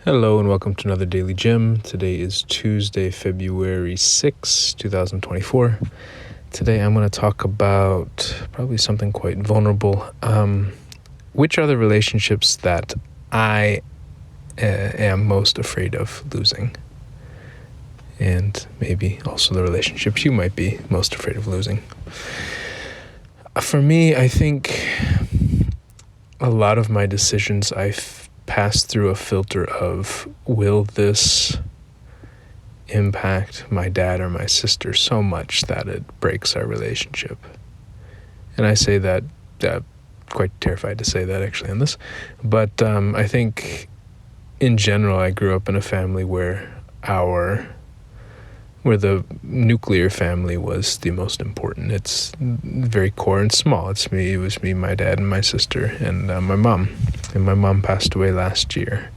Hello and welcome to another DailyJim. Today is Tuesday, February 6, 2024. Today I'm going to talk about probably something quite vulnerable. Which are the relationships that I am most afraid of losing? And maybe also the relationships you might be most afraid of losing. For me, I think a lot of my decisions I've passed through a filter of, will this impact my dad or my sister so much that it breaks our relationship? And I say that, quite terrified to say that actually on this, but I think in general I grew up in a family where the nuclear family was the most important. It's very core and small. It was me, my dad, and my sister, and my mom. And my mom passed away last year.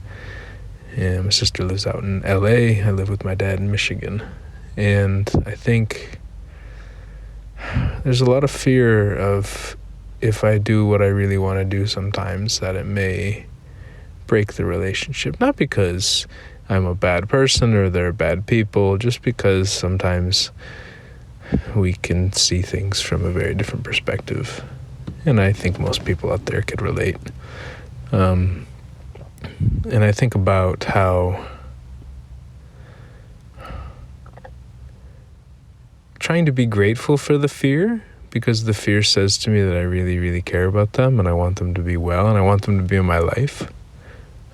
And my sister lives out in LA. I live with my dad in Michigan. And I think there's a lot of fear of, if I do what I really want to do sometimes, that it may break the relationship. Not because I'm a bad person or they're bad people, just because sometimes we can see things from a very different perspective. And I think most people out there could relate. And I think about how trying to be grateful for the fear, because the fear says to me that I really, really care about them and I want them to be well and I want them to be in my life.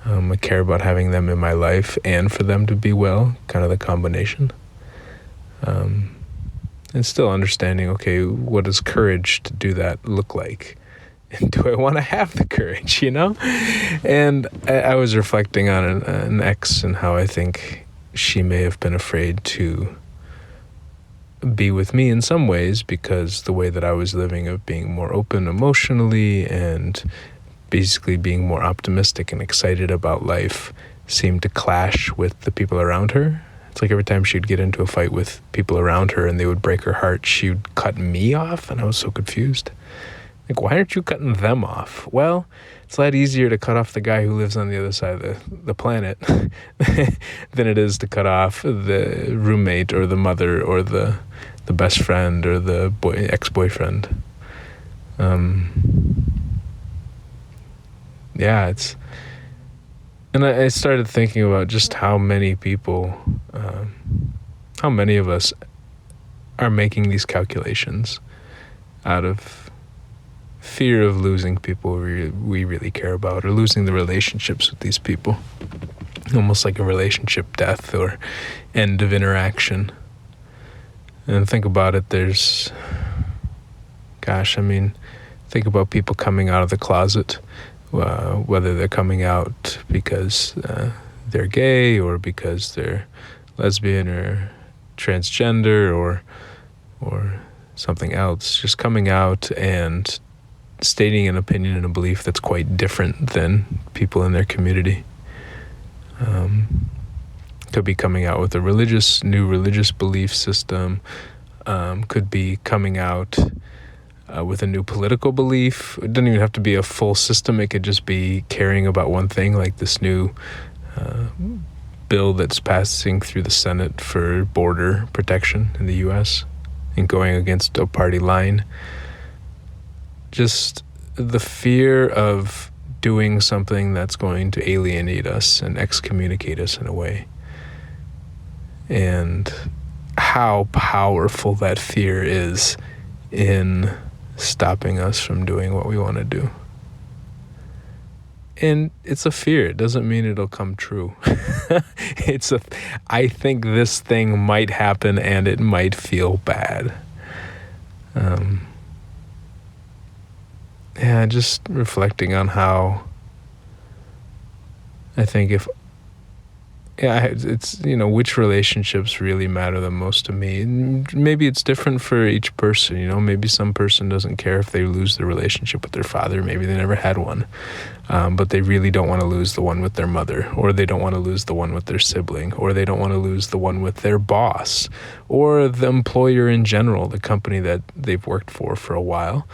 I care about having them in my life and for them to be well, kind of the combination. And still understanding, okay, what does courage to do that look like? And do I want to have the courage, And I was reflecting on an ex and how I think she may have been afraid to be with me in some ways because the way that I was living of being more open emotionally and basically being more optimistic and excited about life seemed to clash with the people around her. It's like every time she'd get into a fight with people around her and they would break her heart, she would cut me off, and I was so confused. Like, why aren't you cutting them off? Well, it's a lot easier to cut off the guy who lives on the other side of the planet than it is to cut off the roommate or the mother or the best friend or the ex-boyfriend. Yeah, and I started thinking about just how many people, how many of us are making these calculations out of fear of losing people we really care about, or losing the relationships with these people, almost like a relationship death or end of interaction. And think about it, think about people coming out of the closet. Whether they're coming out because they're gay or because they're lesbian or transgender or something else, just coming out and stating an opinion and a belief that's quite different than people in their community. Could be coming out with a new religious belief system, could be coming out with a new political belief. It doesn't even have to be a full system. It could just be caring about one thing, like this new bill that's passing through the Senate for border protection in the U.S. and going against a party line. Just the fear of doing something that's going to alienate us and excommunicate us in a way. And how powerful that fear is in stopping us from doing what we want to do. And it's a fear. It doesn't mean it'll come true. I think this thing might happen and it might feel bad. Just reflecting on how I think which relationships really matter the most to me. Maybe it's different for each person, maybe some person doesn't care if they lose their relationship with their father. Maybe they never had one, but they really don't want to lose the one with their mother, or they don't want to lose the one with their sibling, or they don't want to lose the one with their boss, or the employer in general, the company that they've worked for a while,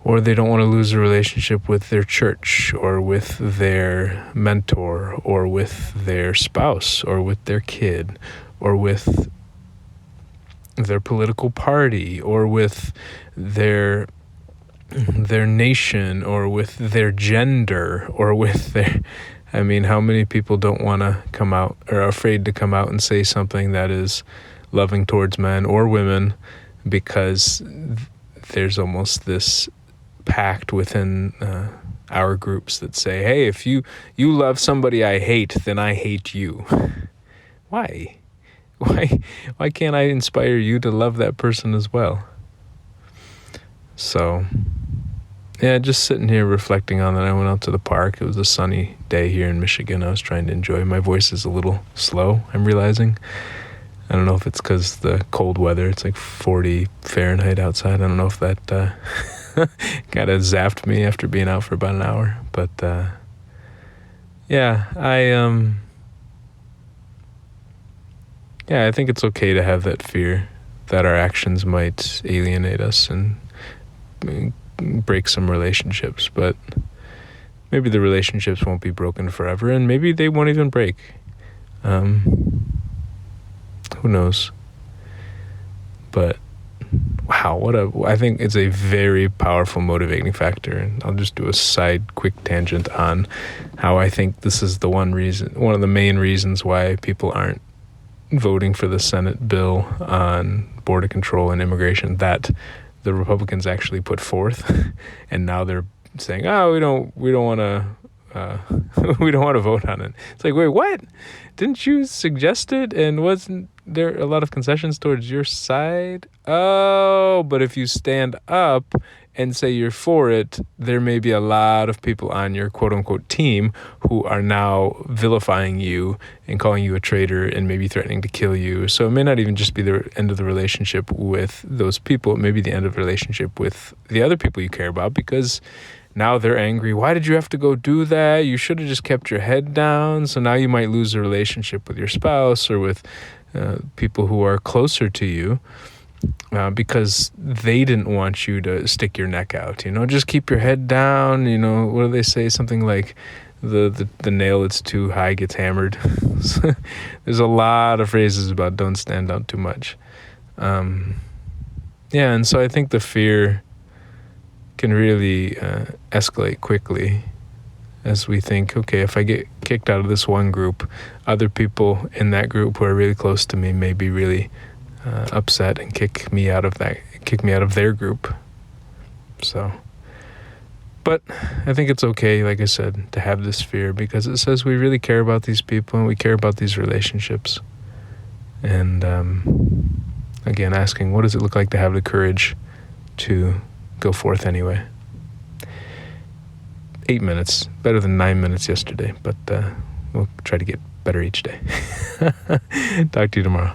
or they don't want to lose a relationship with their church or with their mentor or with their spouse or with their kid or with their political party or with their nation or with their gender or with their... I mean, how many people don't want to come out or are afraid to come out and say something that is loving towards men or women because there's almost this pact within our groups that say, hey, if you love somebody I hate, then I hate you. Why can't I inspire you to love that person as well? So yeah, just sitting here reflecting on that. I went out to the park. It was a sunny day here in Michigan. I was trying to enjoy. My voice is a little slow, I'm realizing. I don't know if it's because the cold weather. It's like 40 Fahrenheit outside. I don't know if that kind of zapped me after being out for about an hour. But yeah, I think it's okay to have that fear that our actions might alienate us and break some relationships, but maybe the relationships won't be broken forever, and maybe they won't even break. Who knows? But wow, I think it's a very powerful motivating factor. And I'll just do a side quick tangent on how I think this is one of the main reasons why people aren't voting for the Senate bill on border control and immigration that the Republicans actually put forth, and now they're saying, "Oh, we don't want to we don't want to vote on it." It's like, wait, what? Didn't you suggest it? And wasn't there a lot of concessions towards your side? Oh, but if you stand up and say you're for it, there may be a lot of people on your quote-unquote team who are now vilifying you and calling you a traitor and maybe threatening to kill you. So it may not even just be the end of the relationship with those people. It may be the end of the relationship with the other people you care about, because now they're angry. Why did you have to go do that? You should have just kept your head down. So now you might lose a relationship with your spouse or with people who are closer to you. Because they didn't want you to stick your neck out, just keep your head down. What do they say? Something like the nail that's too high gets hammered. There's a lot of phrases about don't stand out too much. And so I think the fear can really escalate quickly as we think, okay, if I get kicked out of this one group, other people in that group who are really close to me may be really upset and kick me out of their group. So, but I think it's okay, like I said, to have this fear, because it says we really care about these people and we care about these relationships. And again, asking, what does it look like to have the courage to go forth anyway? 8 minutes, better than 9 minutes yesterday, but we'll try to get better each day. Talk to you tomorrow.